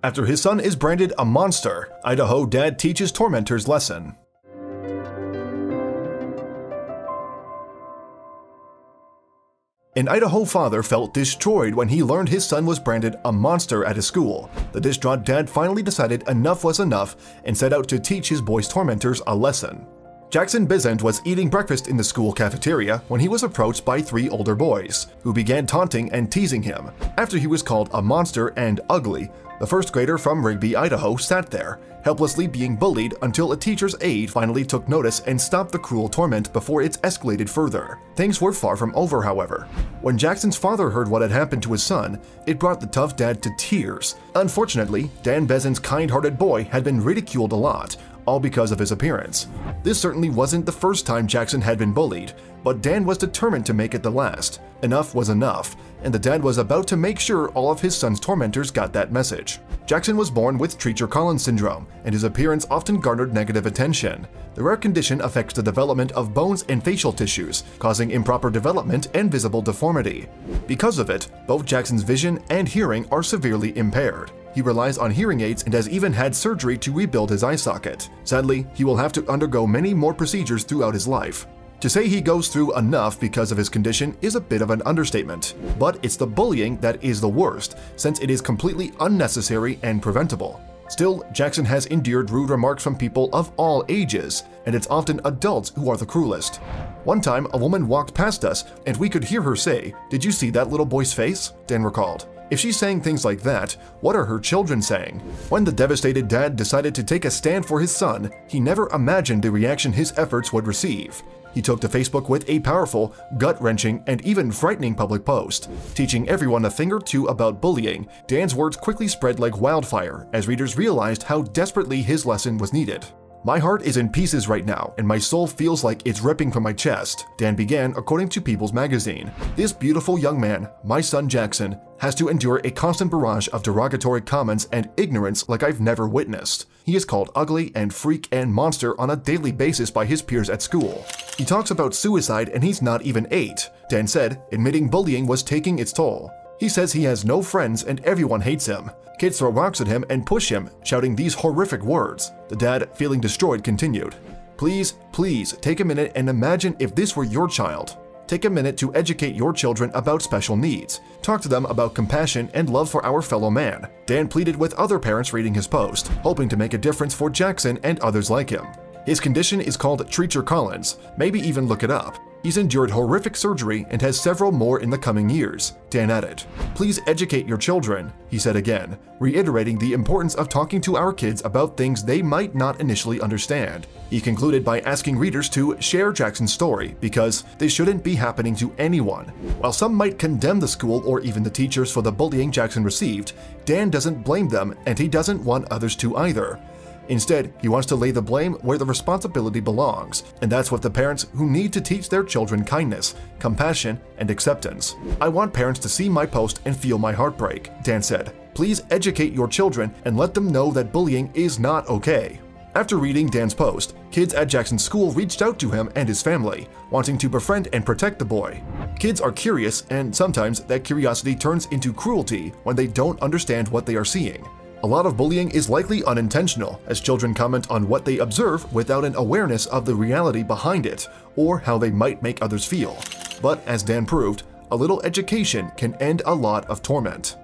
After his son is branded a monster, Idaho dad teaches Tormentors lesson. An Idaho father felt destroyed when he learned his son was branded a monster at his school. The distraught dad finally decided enough was enough and set out to teach his boy's tormentors a lesson. Jackson Bezant was eating breakfast in the school cafeteria when he was approached by 3 older boys, who began taunting and teasing him. After he was called a monster and ugly, the first grader from Rigby, Idaho sat there, helplessly being bullied until a teacher's aide finally took notice and stopped the cruel torment before it escalated further. Things were far from over, however. When Jackson's father heard what had happened to his son, it brought the tough dad to tears. Unfortunately, Dan Bezant's kind-hearted boy had been ridiculed a lot, all because of his appearance. This certainly wasn't the first time Jackson had been bullied, but Dan was determined to make it the last. Enough was enough, and the dad was about to make sure all of his son's tormentors got that message. Jackson was born with Treacher-Collins syndrome, and his appearance often garnered negative attention. The rare condition affects the development of bones and facial tissues, causing improper development and visible deformity. Because of it, both Jackson's vision and hearing are severely impaired. He relies on hearing aids and has even had surgery to rebuild his eye socket. Sadly, he will have to undergo many more procedures throughout his life. To say he goes through enough because of his condition is a bit of an understatement, but it's the bullying that is the worst, since it is completely unnecessary and preventable. Still, Jackson has endured rude remarks from people of all ages, and it's often adults who are the cruelest. One time, a woman walked past us, and we could hear her say, "Did you see that little boy's face?" Dan recalled. If she's saying things like that, what are her children saying? When the devastated dad decided to take a stand for his son, he never imagined the reaction his efforts would receive. He took to Facebook with a powerful, gut-wrenching, and even frightening public post. Teaching everyone a thing or two about bullying, Dan's words quickly spread like wildfire as readers realized how desperately his lesson was needed. "My heart is in pieces right now, and my soul feels like it's ripping from my chest," Dan began, according to People's Magazine. "This beautiful young man, my son Jackson, has to endure a constant barrage of derogatory comments and ignorance like I've never witnessed. He is called ugly and freak and monster on a daily basis by his peers at school. He talks about suicide and he's not even 8, Dan said, admitting bullying was taking its toll. He says he has no friends and everyone hates him. Kids throw rocks at him and push him, shouting these horrific words. The dad, feeling destroyed, continued, please take a minute and imagine if this were your child. Take a minute to educate your children about special needs. Talk to them about compassion and love for our fellow man." Dan pleaded with other parents reading his post, hoping to make a difference for Jackson and others like him. His condition is called Treacher-Collins, maybe even look it up. He's endured horrific surgery and has several more in the coming years, Dan added. "Please educate your children," he said again, reiterating the importance of talking to our kids about things they might not initially understand. He concluded by asking readers to share Jackson's story because this shouldn't be happening to anyone. While some might condemn the school or even the teachers for the bullying Jackson received, Dan doesn't blame them and he doesn't want others to either. Instead, he wants to lay the blame where the responsibility belongs, and that's with the parents who need to teach their children kindness, compassion, and acceptance. "I want parents to see my post and feel my heartbreak," Dan said. "Please educate your children and let them know that bullying is not okay." After reading Dan's post, kids at Jackson's school reached out to him and his family, wanting to befriend and protect the boy. Kids are curious, and sometimes that curiosity turns into cruelty when they don't understand what they are seeing. A lot of bullying is likely unintentional, as children comment on what they observe without an awareness of the reality behind it, or how they might make others feel. But as Dan proved, a little education can end a lot of torment.